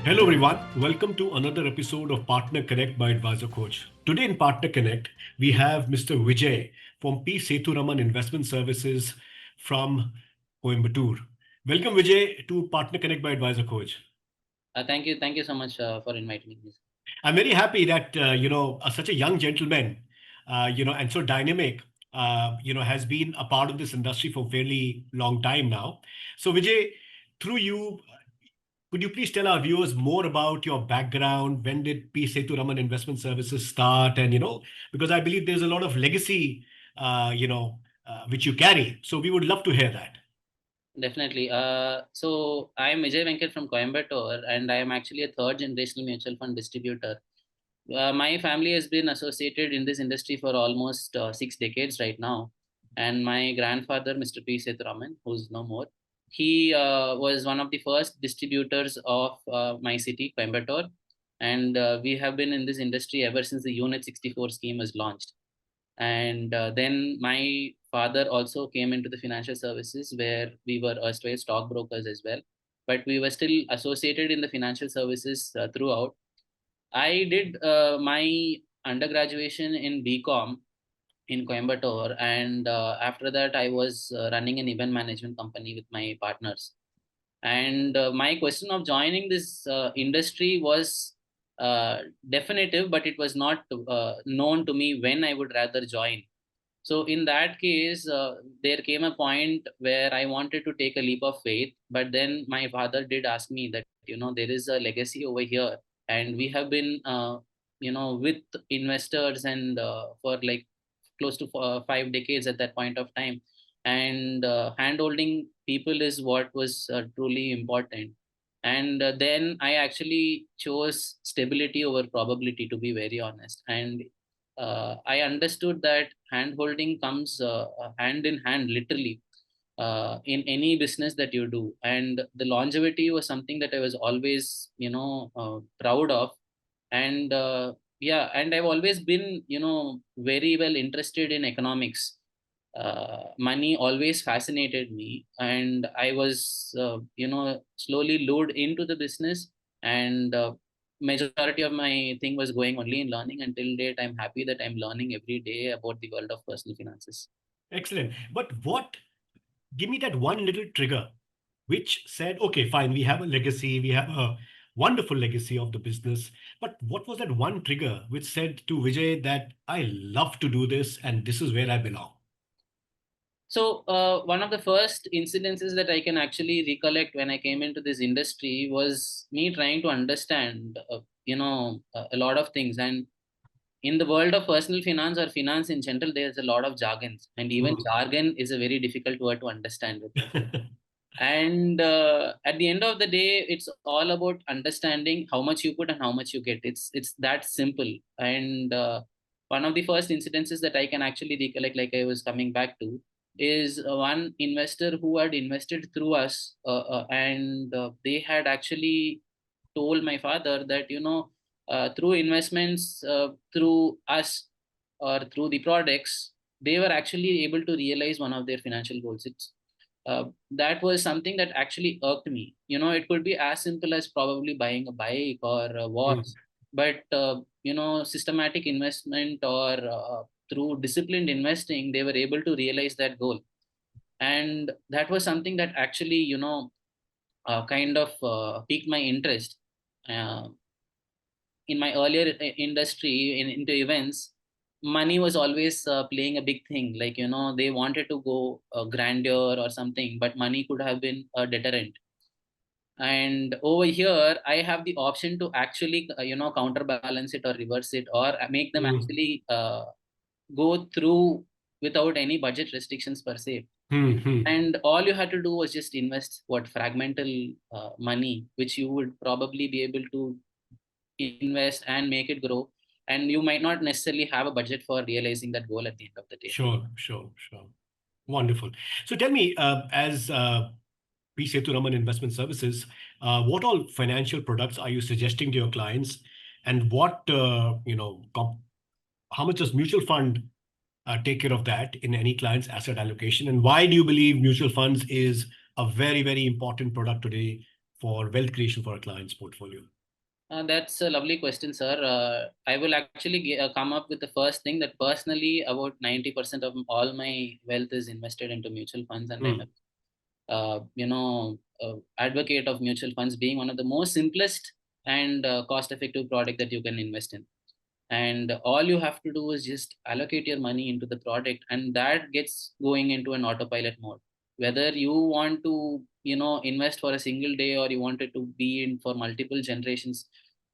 Hello everyone, welcome to another episode of Partner Connect by Advisorkhoj. Today in Partner Connect, we have Mr. Vijay from Sethuraman Investment Services from Coimbatore. Welcome Vijay to Partner Connect by Advisorkhoj. Thank you so much for inviting me. I'm very happy that such a young gentleman, and so dynamic, has been a part of this industry for a fairly long time now. So Vijay, through you, could you please tell our viewers more about your background? When did P. Sethuraman Investment Services start? And, because I believe there's a lot of legacy, which you carry. So we would love to hear that. Definitely. So I am Vijay Venkat from Coimbatore, and I am actually a third generational mutual fund distributor. My family has been associated in this industry for almost 6 decades right now. And my grandfather, Mr. P. Sethuraman, who's no more, he was one of the first distributors of my city, Coimbatore. And we have been in this industry ever since the Unit 64 scheme was launched. And then my father also came into the financial services where we were erstwhile stockbrokers as well. But we were still associated in the financial services throughout. I did my undergraduation in BCom in Coimbatore, and after that, I was running an event management company with my partners. And my question of joining this industry was definitive, but it was not known to me when I would rather join. So in that case, there came a point where I wanted to take a leap of faith, but then my father did ask me that, there is a legacy over here, and we have been, with investors and for like close to 5 decades at that point of time, and handholding people is what was truly important. And then I actually chose stability over probability, to be very honest. And I understood that handholding comes hand in hand, literally, in any business that you do. And the longevity was something that I was always, proud of. And yeah, and I've always been, very well interested in economics. Money always fascinated me, and I was, slowly lured into the business. And majority of my thing was going only in learning. Until date, I'm happy that I'm learning every day about the world of personal finances. Excellent. But give me that one little trigger which said, okay, fine, we have a legacy, we have a wonderful legacy of the business. But what was that one trigger which said to Vijay that I love to do this and this is where I belong? So, one of the first incidences that I can actually recollect when I came into this industry was me trying to understand, a lot of things. And in the world of personal finance or finance in general, there's a lot of jargons, and even Mm. jargon is a very difficult word to understand with me. And at the end of the day, it's all about understanding how much you put and how much you get. It's that simple. And one of the first incidences that I can actually recollect, like I was coming back to, is one investor who had invested through us, and they had actually told my father that, through investments through us or through the products, they were actually able to realize one of their financial goals. That was something that actually irked me. It could be as simple as probably buying a bike or a watch, Mm. but systematic investment or through disciplined investing, they were able to realize that goal. And that was something that actually, kind of piqued my interest. Uh, in my earlier industry into events, money was always playing a big thing. Like, they wanted to go grandeur or something, but money could have been a deterrent. And over here, I have the option to actually, counterbalance it or reverse it, or make them Mm. actually go through without any budget restrictions per se. Mm. Mm. And all you had to do was just invest what fragmental money, which you would probably be able to invest and make it grow. And you might not necessarily have a budget for realizing that goal at the end of the day. Sure, sure, sure. Wonderful. So tell me, as P. Sethuraman Investment Services, what all financial products are you suggesting to your clients, and how much does mutual fund take care of that in any client's asset allocation, and why do you believe mutual funds is a very, very important product today for wealth creation for a client's portfolio? That's a lovely question, sir. I will actually come up with the first thing that personally about 90% of all my wealth is invested into mutual funds, and I'm Hmm. a advocate of mutual funds being one of the most simplest and cost-effective product that you can invest in. And all you have to do is just allocate your money into the product, and that gets going into an autopilot mode. Whether you want to invest for a single day or you want it to be in for multiple generations,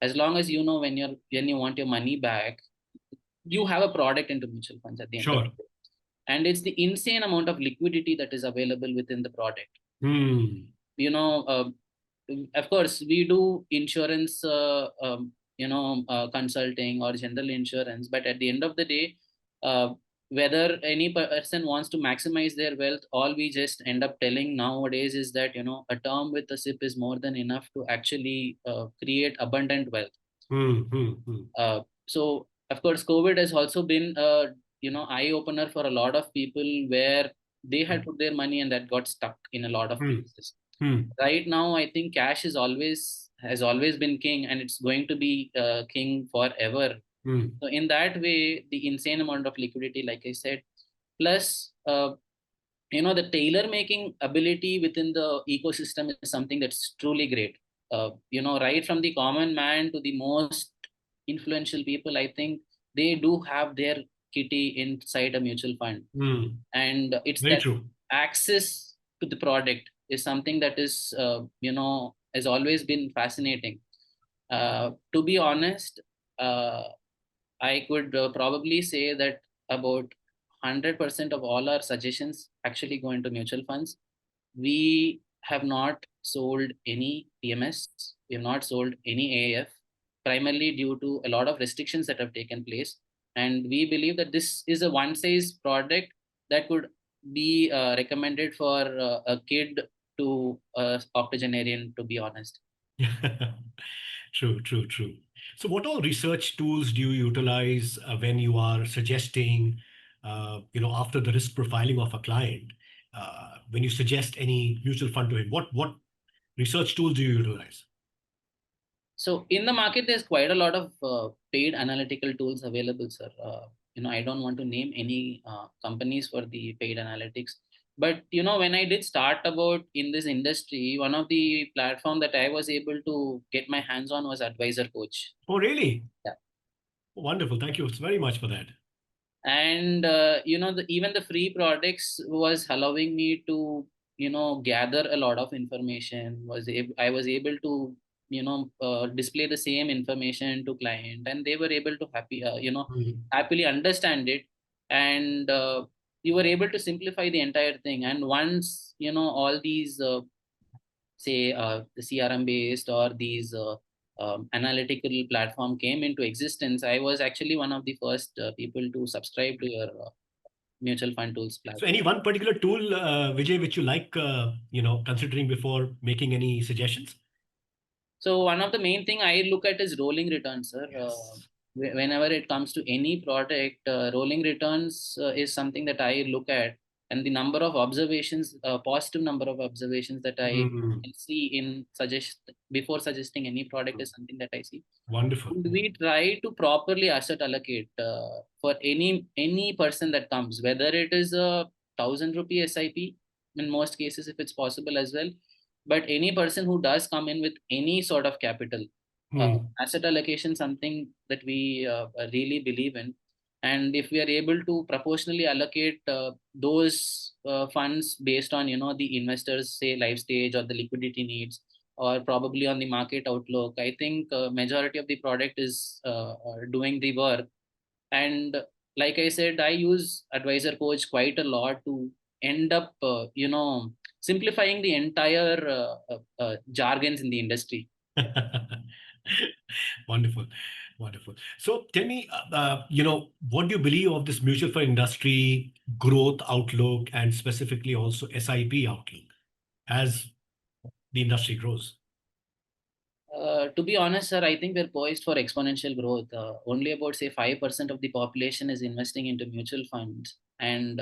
as long as you know when you want your money back, you have a product into mutual funds at the end of Sure. the day. And it's the insane amount of liquidity that is available within the product. Hmm. you know uh, of course we do insurance, consulting or general insurance, but at the end of the day, uh, whether any person wants to maximize their wealth, all we just end up telling nowadays is that a term with a sip is more than enough to actually create abundant wealth. Hmm. Hmm. Hmm. So of course COVID has also been a eye opener for a lot of people, where they had put their money and that got stuck in a lot of Hmm. places. Hmm. Right now I think cash is always has always been king, and it's going to be king forever. Hmm. So in that way, the insane amount of liquidity, like I said, plus the tailor making ability within the ecosystem is something that's truly great. Right from the common man to the most influential people, I think they do have their kitty inside a mutual fund. Hmm. And it's Very that true. access to the product is something that is has always been fascinating. To be honest, uh, I could probably say that about 100% of all our suggestions actually go into mutual funds. We have not sold any PMS, we have not sold any AF, primarily due to a lot of restrictions that have taken place. And we believe that this is a one size product that could be recommended for a kid to octogenarian, to be honest. True, true, true. So, what all research tools do you utilize when you are suggesting, after the risk profiling of a client, when you suggest any mutual fund to him? What research tools do you utilize? So in the market, there's quite a lot of paid analytical tools available, sir. I don't want to name any companies for the paid analytics, but when I did start about in this industry, one of the platform that I was able to get my hands on was Advisorkhoj. Oh, really? Yeah. Wonderful. Thank you very much for that. And even the free products was allowing me to gather a lot of information. I was able to display the same information to client, and they were able to Hmm. happily understand it. And you were able to simplify the entire thing. And once all these say the CRM based or these analytical platform came into existence, I was actually one of the first people to subscribe to your mutual fund tools So, platform. any one particular tool, Vijay, which you like, considering before making any suggestions? So one of the main thing I look at is rolling returns, sir. Yes. Whenever it comes to any product, rolling returns is something that I look at, and the number of observations, positive number of observations that I Hmm. can see in suggest before suggesting any product is something that I see. Wonderful. And we try to properly asset allocate for any person that comes, whether it is a 1,000 rupee SIP in most cases, if it's possible as well. But any person who does come in with any sort of capital, Hmm. asset allocation something that we really believe in. And if we are able to proportionally allocate those funds based on the investors say life stage or the liquidity needs, or probably on the market outlook, I think majority of the product is doing the work. And like I said, I use Advisorkhoj quite a lot to end up simplifying the entire jargons in the industry. Wonderful, wonderful. So tell me, what do you believe of this mutual fund industry growth outlook and specifically also SIP outlook as the industry grows? To be honest, sir, I think we're poised for exponential growth. Only about say 5% of the population is investing into mutual funds, and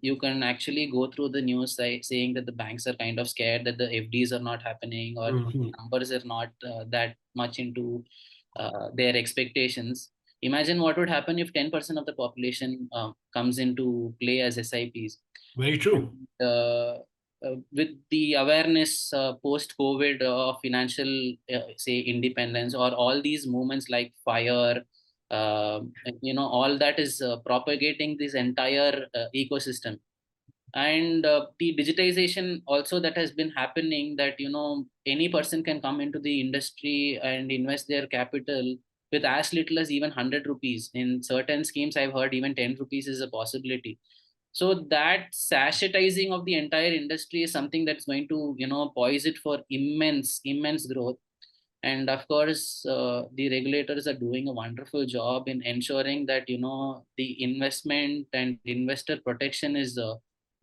you can actually go through the news saying that the banks are kind of scared that the FDs are not happening, or numbers are not that much into their expectations. Imagine what would happen if 10% of the population comes into play as SIPs. Very true. With the awareness post COVID of financial, say, independence, or all these movements like fire, uh, all that is propagating this entire ecosystem. And the digitization also that has been happening, that any person can come into the industry and invest their capital with as little as even 100 rupees. In certain schemes I've heard even 10 rupees is a possibility. So that sachetizing of the entire industry is something that's going to poise it for immense growth. And of course, the regulators are doing a wonderful job in ensuring that the investment and investor protection is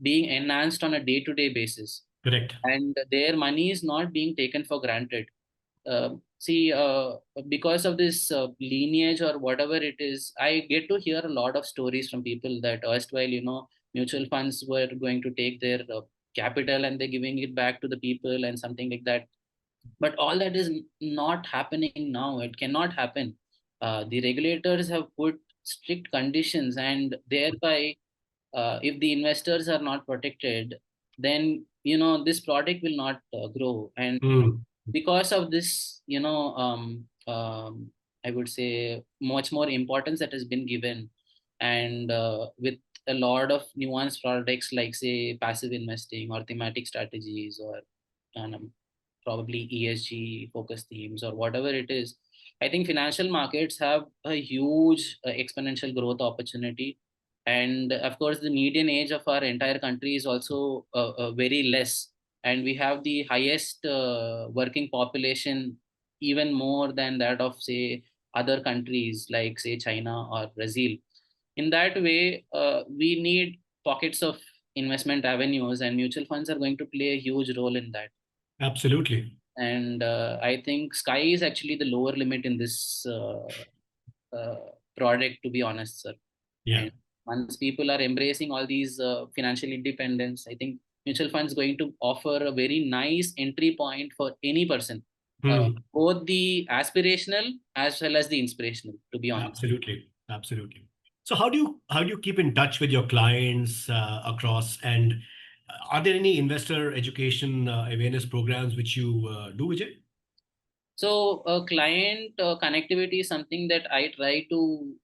being enhanced on a day-to-day basis, Correct. and their money is not being taken for granted. See, because of this lineage or whatever it is, I get to hear a lot of stories from people that erstwhile, mutual funds were going to take their capital and they're giving it back to the people and something like that. But all that is not happening now. It cannot happen. The regulators have put strict conditions, and thereby, if the investors are not protected, then this product will not grow. And because of this, I would say much more importance that has been given, and with a lot of nuanced products like, say, passive investing or thematic strategies, or um, probably ESG focus themes or whatever it is, I think financial markets have a huge exponential growth opportunity. And of course, the median age of our entire country is also very less, and we have the highest working population, even more than that of, say, other countries like, say, China or Brazil. In that way, we need pockets of investment avenues, and mutual funds are going to play a huge role in that. Absolutely. And I think sky is actually the lower limit in this uh, product, to be honest, sir. Yeah. And once people are embracing all these financial independence, I think mutual funds going to offer a very nice entry point for any person, both the aspirational as well as the inspirational, to be honest. Absolutely. Absolutely. So how do you keep in touch with your clients across, and are there any investor education awareness programs which you do, Vijay? So, client connectivity is something that I try to,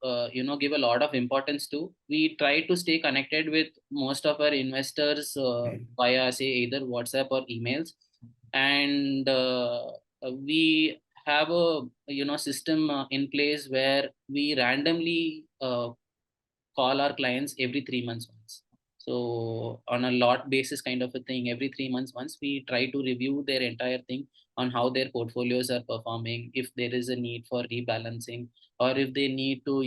give a lot of importance to. We try to stay connected with most of our investors via, say, either WhatsApp or emails, and we have a system in place where we randomly call our clients every 3 months once. So on a lot basis kind of a thing, every 3 months once, we try to review their entire thing on how their portfolios are performing, if there is a need for rebalancing, or if they need to,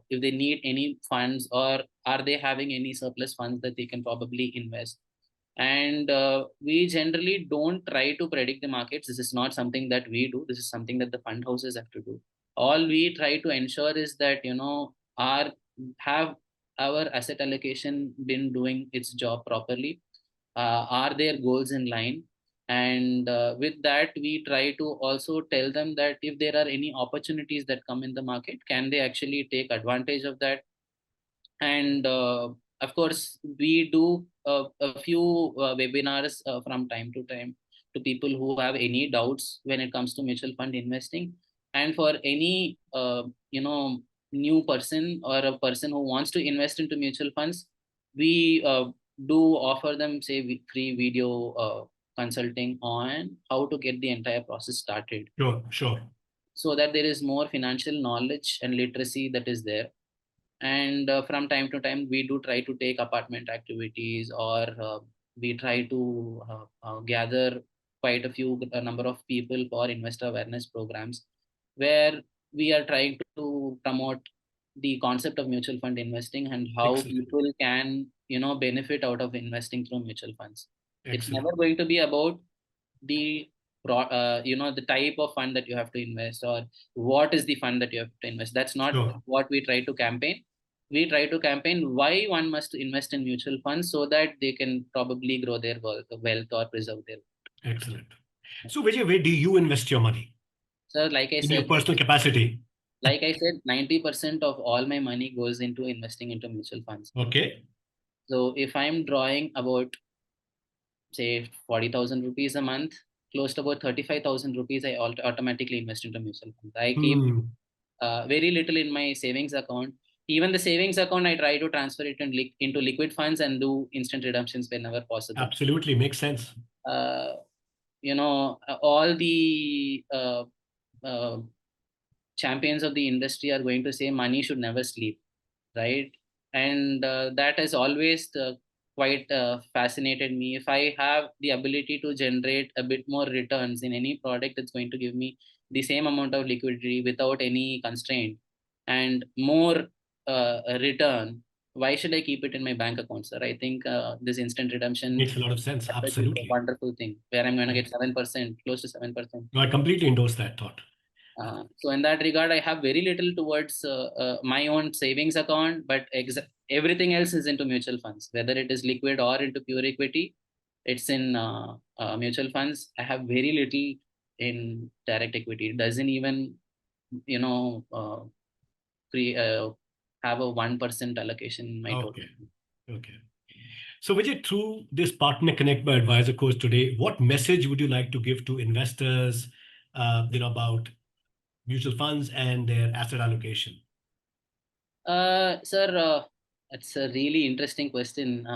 if they need any funds, or are they having any surplus funds that they can probably invest. And we generally don't try to predict the markets. This is not something that we do. This is something that the fund houses have to do. All we try to ensure is that our have our asset allocation been doing its job properly. Are their goals in line? And with that, we try to also tell them that if there are any opportunities that come in the market, can they actually take advantage of that. And of course, we do a few webinars from time to time to people who have any doubts when it comes to mutual fund investing. And for any new person or a person who wants to invest into mutual funds, we do offer them, say, free video consulting on how to get the entire process started, Sure, sure. so that there is more financial knowledge and literacy that is there. And from time to time, we do try to take apartment activities, or we try to gather quite a few a number of people for investor awareness programs, where we are trying to promote the concept of mutual fund investing and how Excellent. people can benefit out of investing through mutual funds. It's Excellent. never going to be about the the type of fund that you have to invest, or what is the fund that you have to invest. That's not Sure. what we try to campaign. we try to campaign why one must invest in mutual funds so that they can probably grow their wealth or preserve their. Excellent. So, Vijay, where do you invest your money So, like I in your said, personal capacity? 90% of all my money goes into investing into mutual funds. Okay. So, if I'm drawing about say 40,000 rupees a month, close to about 35,000 rupees, I automatically invest into mutual funds. I keep Hmm. very little in my savings account. Even the savings account, I try to transfer it into liquid funds and do instant redemptions whenever possible. Absolutely. Makes sense. Uh, all the uh, champions of the industry are going to say money should never sleep, right? And that has always quite fascinated me. If I have the ability to generate a bit more returns in any product that's going to give me the same amount of liquidity without any constraint and more return, why should I keep it in my bank account, sir? I think this instant redemption Makes a lot of sense. is a Absolutely. wonderful thing where I'm going to get 7%, close to 7%. No, I completely endorse that thought. So in that regard, I have very little towards my own savings account, but everything else is into mutual funds, whether it is liquid or into pure equity. It's in mutual funds. I have very little in direct equity. It doesn't even, you know, have a 1% allocation in my total. Okay. Okay. So, Vijay, through this Partner Connect by Advisor Course today, what message would you like to give to investors, about mutual funds and their asset allocation? Sir, it's a really interesting question.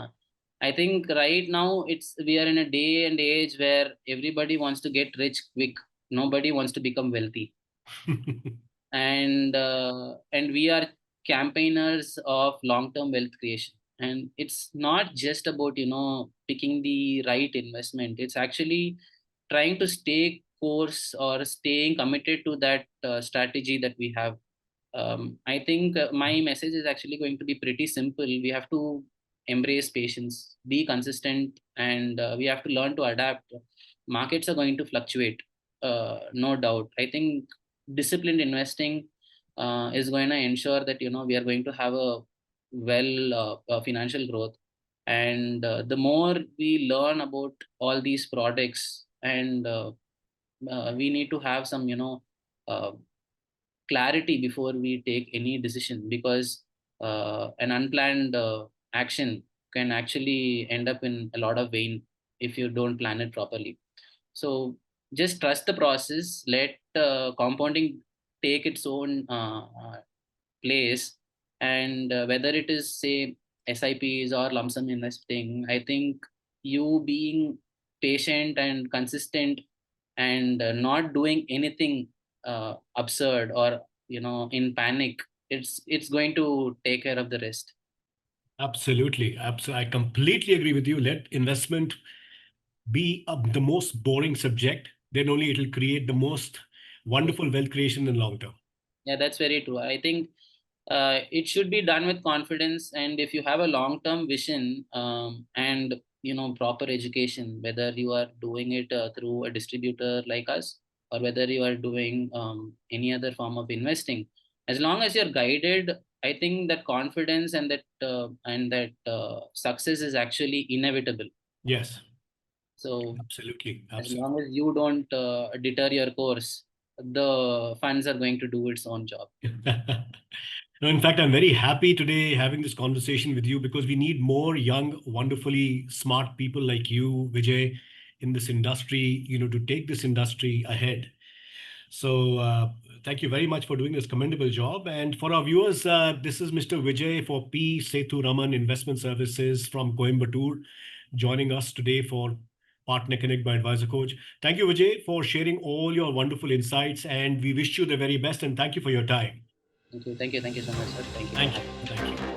I think right now we are in a day and age where everybody wants to get rich quick. Nobody wants to become wealthy, and we are campaigners of long-term wealth creation. And it's not just about picking the right investment. It's actually trying to stay course or staying committed to that strategy that we have. I think my message is actually going to be pretty simple. We have to embrace patience, be consistent, and we have to learn to adapt. Markets are going to fluctuate, no doubt. I think disciplined investing is going to ensure that we are going to have a financial growth. And the more we learn about all these products, and we need to have some uh, clarity before we take any decision, because an unplanned action can actually end up in a lot of vain if you don't plan it properly. So just trust the process, let compounding take its own place. And whether it is say SIPs or lump sum investing, I think you being patient and consistent and not doing anything absurd or in panic, it's going to take care of the rest. Absolutely. Absolutely. I completely agree with you. Let investment be the most boring subject, then only it will create the most wonderful wealth creation in long term. Yeah, that's very true. I think it should be done with confidence, and if you have a long term vision, and proper education, whether you are doing it through a distributor like us, or whether you are doing any other form of investing, as long as you're guided, I think that confidence and that success is actually inevitable. Yes, So absolutely. as long Absolutely. as you don't deter your course, the funds are going to do its own job. No, in fact, I'm very happy today having this conversation with you because we need more young, wonderfully smart people like you, Vijay, in this industry, to take this industry ahead. So, thank you very much for doing this commendable job. And for our viewers, this is Mr. Vijay for P. Sethuraman Investment Services from Coimbatore, joining us today for Partner Connect by Advisorkhoj. Thank you, Vijay, for sharing all your wonderful insights. And we wish you the very best. And thank you for your time. Thank you so much, sir. Thank you for Thank you. having me. Thank you.